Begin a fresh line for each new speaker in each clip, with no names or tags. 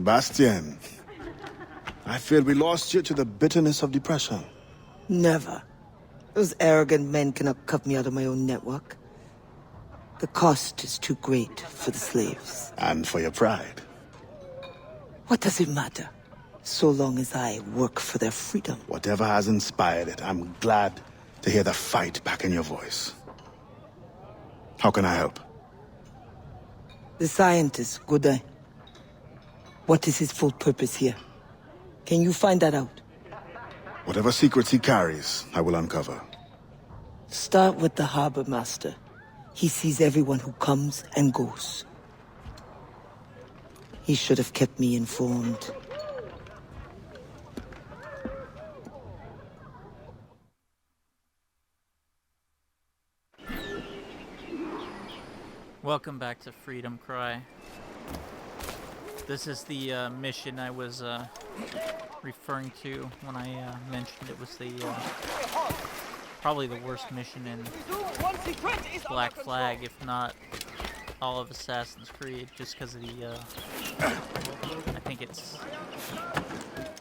Bastien, I feared we lost you to the bitterness of depression.
Never. Those arrogant men cannot cut me out of my own network. The cost is too great for the slaves.
And for your pride.
What does it matter? So long as I work for their freedom.
Whatever has inspired it, I'm glad to hear the fight back in your voice. How can I help?
The scientist, Godin. What is his full purpose here? Can you find that out?
Whatever secrets he carries, I will uncover.
Start with the harbor master. He sees everyone who comes and goes. He should have kept me informed.
Welcome back to Freedom Cry. This is the mission I was referring to when I mentioned it was the probably the worst mission in Black Flag, if not all of Assassin's Creed, just because of the I think it's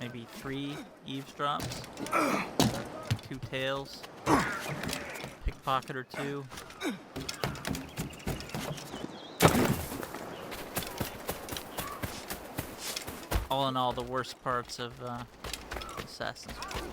maybe 3 eavesdrops, 2 tails, pickpocket or 2. All in all, the worst parts of Assassin's Creed.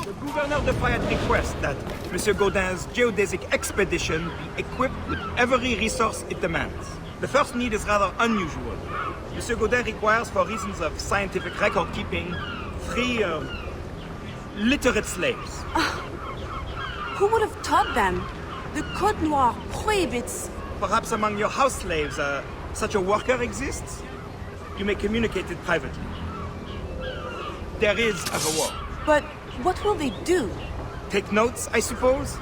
The Gouverneur de Fayette requests that Monsieur Godin's geodesic expedition be equipped with every resource it demands. The first need is rather unusual. Monsieur Godin requires, for reasons of scientific record-keeping, 3 literate slaves.
Who would have taught them? The Code Noir prohibits...
Perhaps among your house slaves, such a worker exists? You may communicate it privately. There is a reward.
But what will they do?
Take notes, I suppose?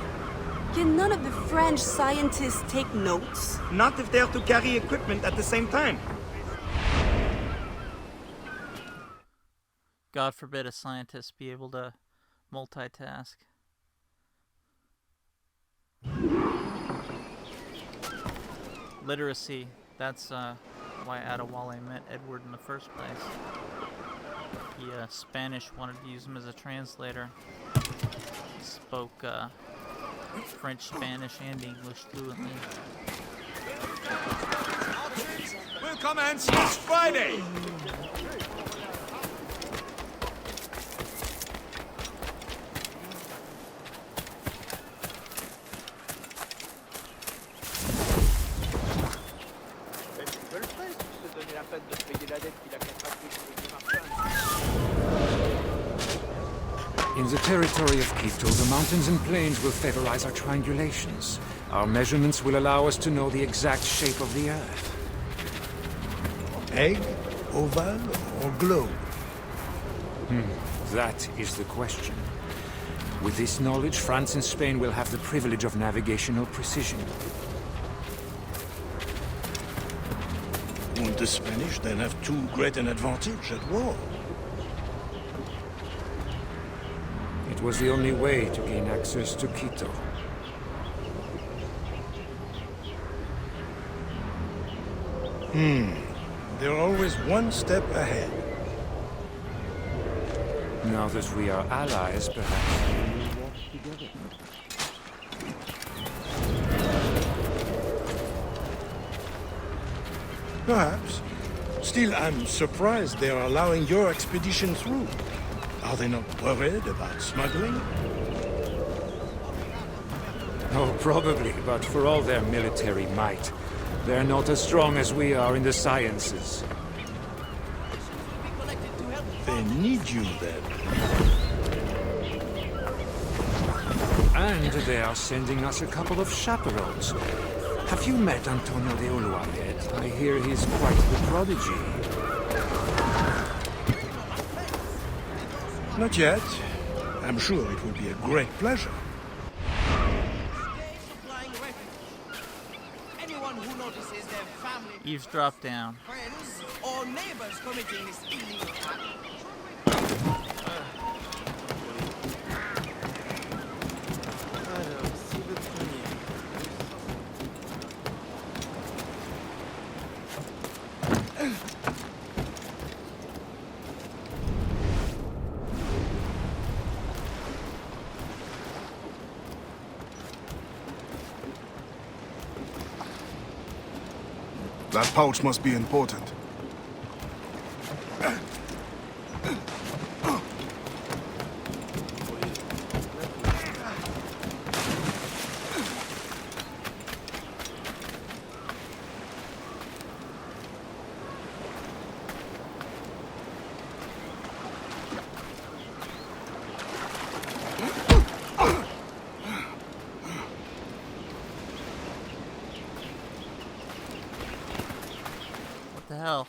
Can none of the French scientists take notes?
Not if they are to carry equipment at the same time.
God forbid a scientist be able to multitask. Literacy, that's why Adewale met Edward in the first place. The Spanish wanted to use him as a translator. He spoke French, Spanish, and English fluently.
We'll commence this Friday!
In the territory of Quito, the mountains and plains will favorize our triangulations. Our measurements will allow us to know the exact shape of the Earth.
Egg, oval, or globe?
That is the question. With this knowledge, France and Spain will have the privilege of navigational precision.
Won't the Spanish then have too great an advantage at war?
It was the only way to gain access to Quito.
They're always one step ahead.
Now that we are allies, perhaps we will walk together.
Perhaps. Still, I'm surprised they are allowing your expedition through. Are they not worried about smuggling?
Oh, probably, but for all their military might, they're not as strong as we are in the sciences.
They need you then.
And they are sending us a couple of chaperones. Have you met Antonio de Ulloa yet? I hear he's quite the prodigy.
Not yet. I'm sure it will be a great pleasure.
Anyone
who notices their family,
Eavesdrop down.
friends, or neighbors committing this illegal act.
That pouch must be important.
What the hell?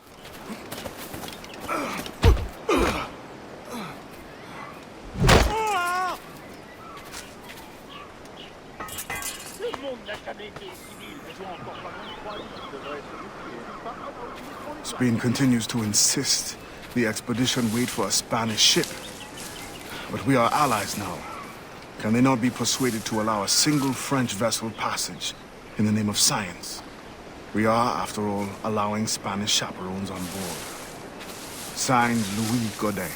Spain continues to insist the expedition wait for a Spanish ship. But we are allies now. Can they not be persuaded to allow a single French vessel passage in the name of science? We are, after all, allowing Spanish chaperones on board. Signed, Louis Godin.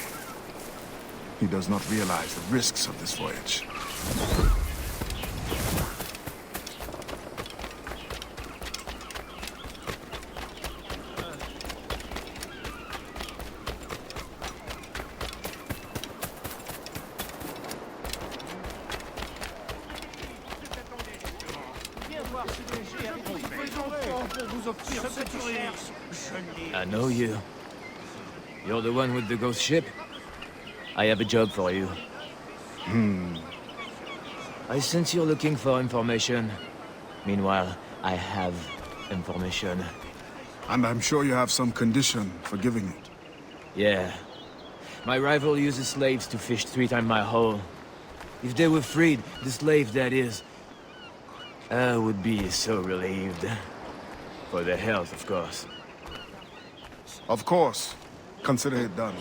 He does not realize the risks of this voyage.
I know you. You're the one with the ghost ship? I have a job for you. I sense you're looking for information. Meanwhile, I have information.
And I'm sure you have some condition for giving it.
Yeah. My rival uses slaves to fish 3 times my haul. If they were freed, the slave that is, I would be so relieved. For their health, of course.
Of course. Consider it done.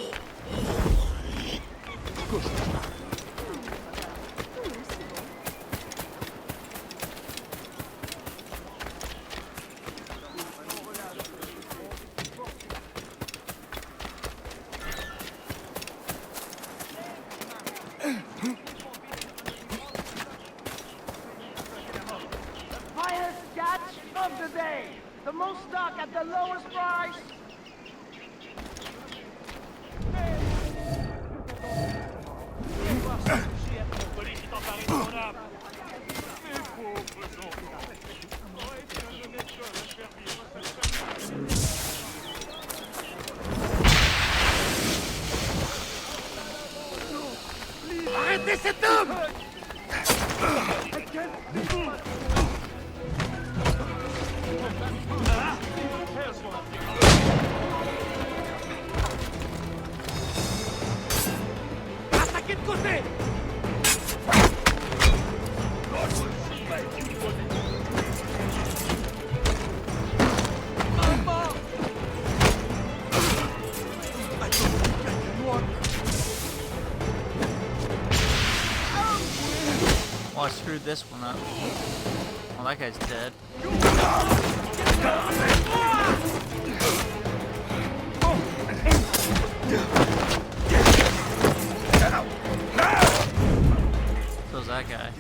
Highest catch of the day. The most stock at the lowest price. Arrêtez cet homme! Attaquez de côté!
Oh, I screwed this one up. Oh, that guy's dead. So's that guy.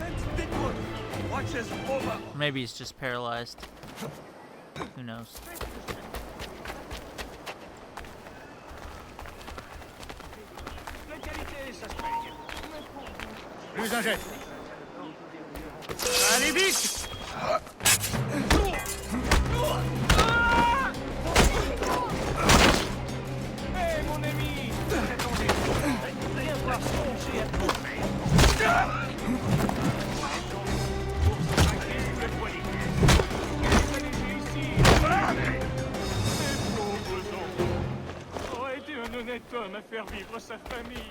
Maybe he's just paralyzed. Who knows?
Plus un jet. Allez vite! Hé, mon ami! Attendez! Viens voir songer à ton aurait été un honnête homme à faire vivre sa famille.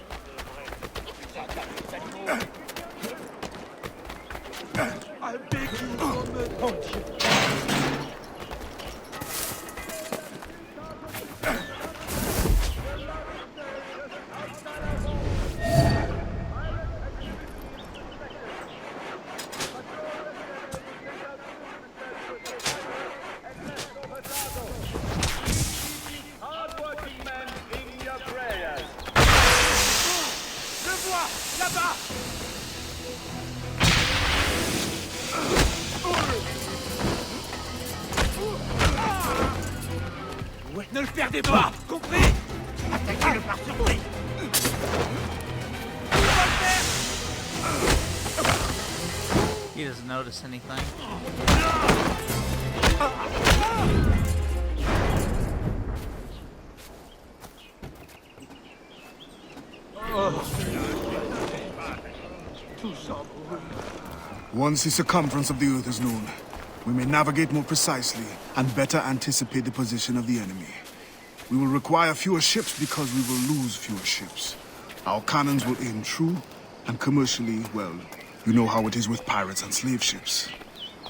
I beg you, woman.
perdez pas, compris? Attaquez-le par surprise.
He doesn't notice anything.
Once the circumference of the Earth is known, we may navigate more precisely and better anticipate the position of the enemy. We will require fewer ships because we will lose fewer ships. Our cannons will aim true, and commercially, well, you know how it is with pirates and slave ships.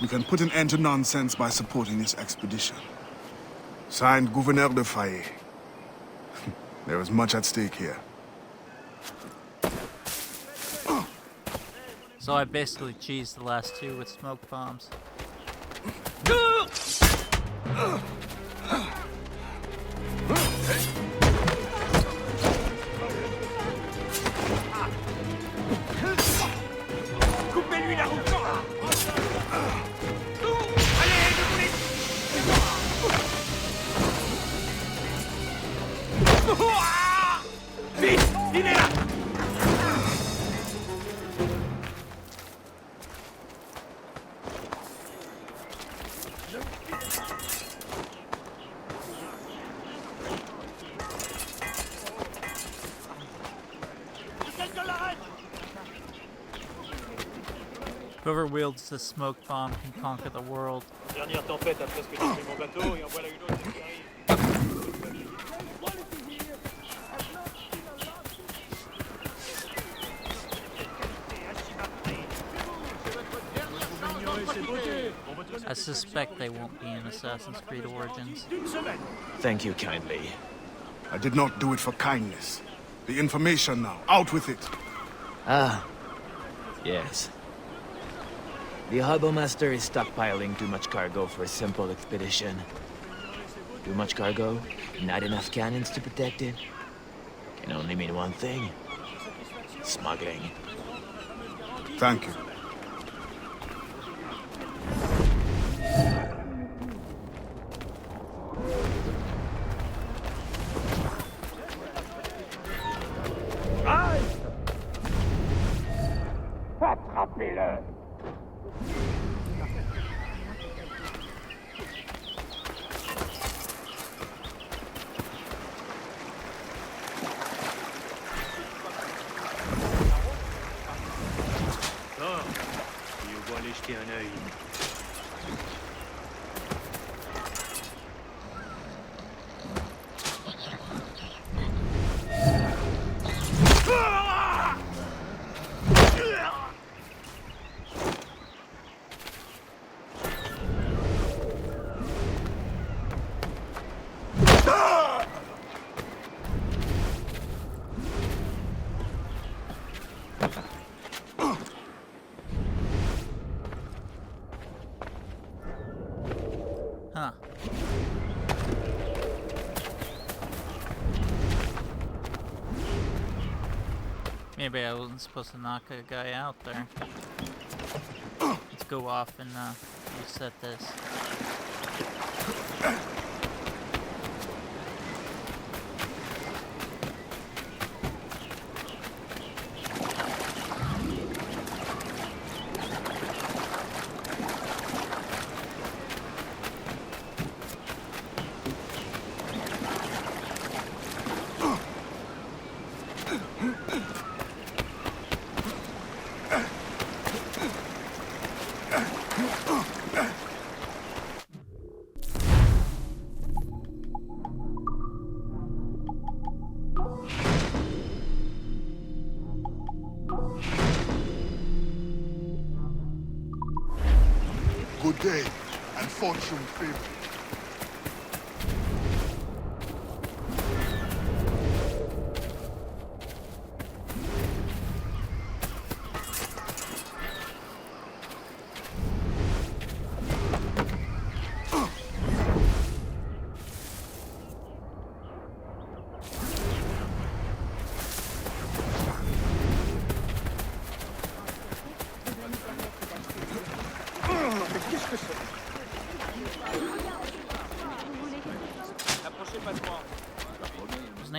We can put an end to nonsense by supporting this expedition. Signed, Gouverneur de Faye. There is much at stake here.
So I basically cheesed the last two with smoke bombs.
Coupez-lui la route. Allez, vite, il est là.
Whoever wields the smoke bomb can conquer the world.
Dernière tempête a presque détruit mon bateau et en voilà une autre qui arrive.
I suspect they won't be in Assassin's Creed Origins.
Thank you kindly.
I did not do it for kindness. The information now, out with it.
Ah, yes. The harbor master is stockpiling too much cargo for a simple expedition. Too much cargo, not enough cannons to protect it. Can only mean one thing. Smuggling.
Thank you.
Attrapez-le!
On va aller jeter un œil.
Huh. Maybe I wasn't supposed to knock a guy out there. Let's go off and reset this.
Good day, and fortune favor.
Approchez pas trop.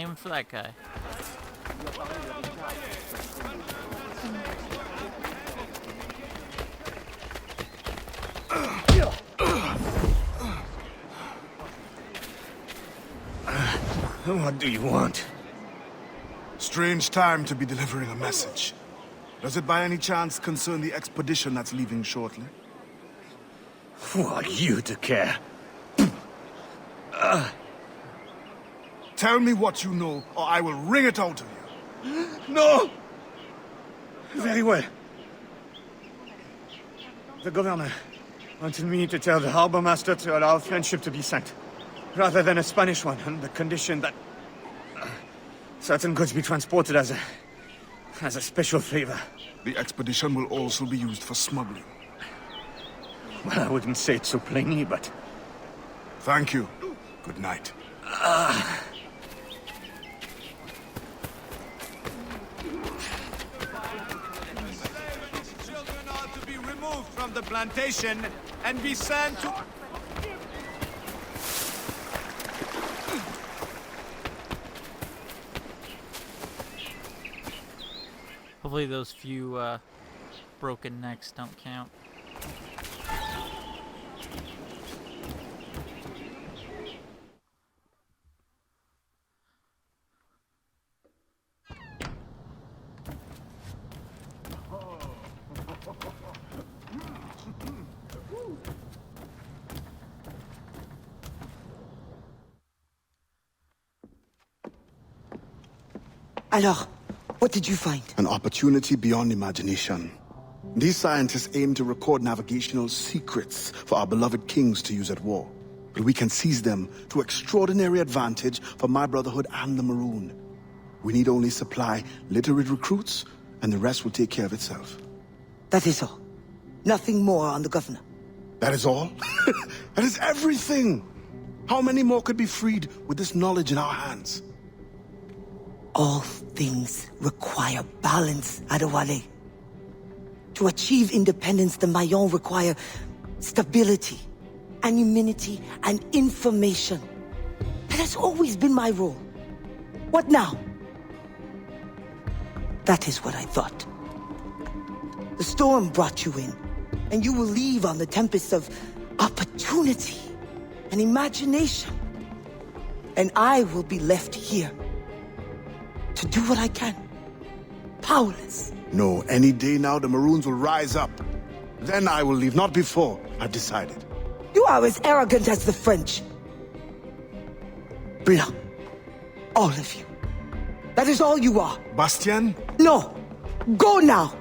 even for that guy.
What do you want?
Strange time to be delivering a message. Does it by any chance concern the expedition that's leaving shortly?
Who are you to care?
Tell me what you know, or I will wring it out of you.
No! Very well. The governor wanted me to tell the harbor master to allow a French ship to be sent, rather than a Spanish one, on the condition that certain goods be transported as a special favor.
The expedition will also be used for smuggling.
Well, I wouldn't say it so plainly, but...
Thank you. Good night.
Children are to be removed from the plantation and be sent to...
Hopefully those few broken necks don't count.
Alors, what did you find?
An opportunity beyond imagination. These scientists aim to record navigational secrets for our beloved kings to use at war. But we can seize them to extraordinary advantage for my Brotherhood and the Maroon. We need only supply literate recruits, and the rest will take care of itself.
That is all. Nothing more on the governor.
That is all? That is everything! How many more could be freed with this knowledge in our hands?
All things require balance, Adewale. To achieve independence, the Mayon require stability, anonymity, and information. That has always been my role. What now? That is what I thought. The storm brought you in, and you will leave on the tempest of opportunity and imagination. And I will be left here to do what I can. Powerless.
No, any day now the Maroons will rise up. Then I will leave, not before. I've decided.
You are as arrogant as the French. Blanc. All of you. That is all you are.
Bastien?
No. Go now.